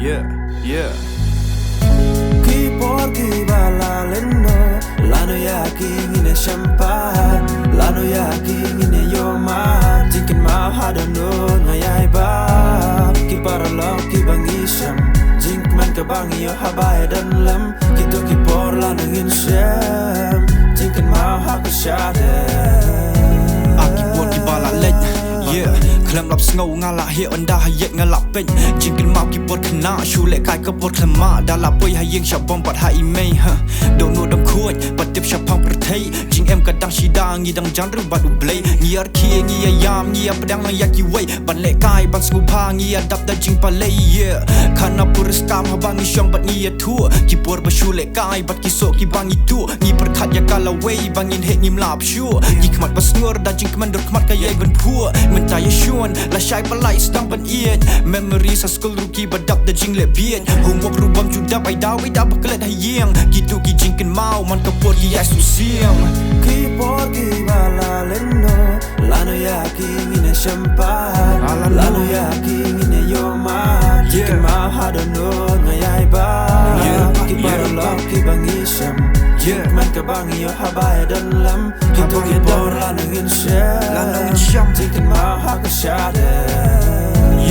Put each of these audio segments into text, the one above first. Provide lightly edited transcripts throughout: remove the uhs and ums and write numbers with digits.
Yeah, yeah. Porti bala leno lano yaki ngine champagne lano yaki ngine yoma jinkin ma hada no ngayai ba ki paralo ki bangisham jink man ka bangi yo habaya dan lam ki to ki por lano ngin sham jinkin ma ha ka shade Aki porti bala leit. Yeah, kelam lap sengau ngalah he onda hayek ngalap pen jingkin mau ki pot kena shule kai ka pot klema dalap poi hayeng shabom pat hai mei ha don't know dam khuai patip shapang perthai jing em kadang shidang ngi dang jan ru badu blai ngi ar khi ngi yam ngi padang yaki wei ban le kai ban sku pha ngi adap da jing palai yeah khana pur stam habang ngi shong bat ngi thu ki por ba shule kai bat ki so ki bangi tu ngi perkhat ya kala wei bangin he ngim lap shu ngi khmat bas ngur da jing kman dor khmat ka yai ban phu Mentaya syuan La syai palai sedang ban iet Memories sa school ruki badap da jing le biet Homework rubam judap ai dawi da baklet hayeng Gitu ki jingkin mau man kapor ki yai susiang Ki por ki bala leno lano yaki ngine champagne lano yaki ngine yoma jingkin ma hada no ngayai ba ki paralo ki bangisham jink man ka bangi yo habaya dan lam ki to ki por lano ngin sham jingkin ma ha ka shade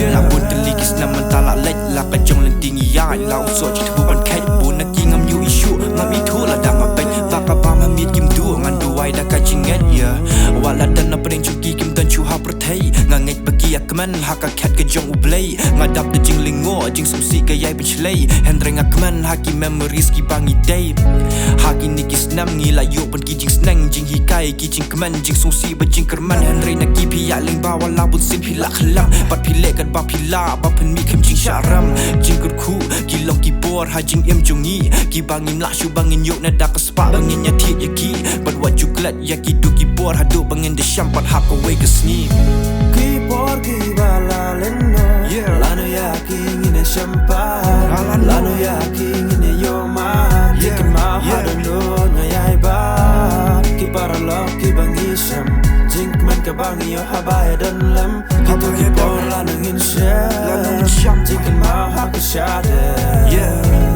La bun telikis na mentala leit La kajong lentingi yai La usok jit buban kait Bu na ki ngam yu isu Ngam itu la da mapeng Vaka pa mamit kim du Ngan duwai da kajinget ya Wala dan na pering chuki kim dan chu ha perthai Ngangit bagi akman Haka kat kajong ublay Ngadap da jing lingo Jing sumsi ka yai benchlay Hendreng akman Haki memories ki bangi day Haki ni ki snam Ngila yuk ban ki jing snang Jing hikai ki jing keman Jing sumsi ba jing kerman Hendreng na ki piyak ling bawa labun sin pilak kelam Bat pilek kat ba pila Ba pen mi kem jing syaram Jing kud ku Ki long ki bor Ha jing em jungi Ki bangin lak syu bangin yuk Na da kespak bangin ya tiet ya ki Bat wat juklat Ya ki du ki bor Ha du bangin de syam Pat hap away ke sni Ki por ki bala leno lano yaki ngine champagne lano yaki ngine yoma jingkin ma hada no ngayai ba ki paralo ki bangisham jink man ka bangi yo habaya dan lam ki to ki por lano ngin sham jingkin ma ha ka shade yeah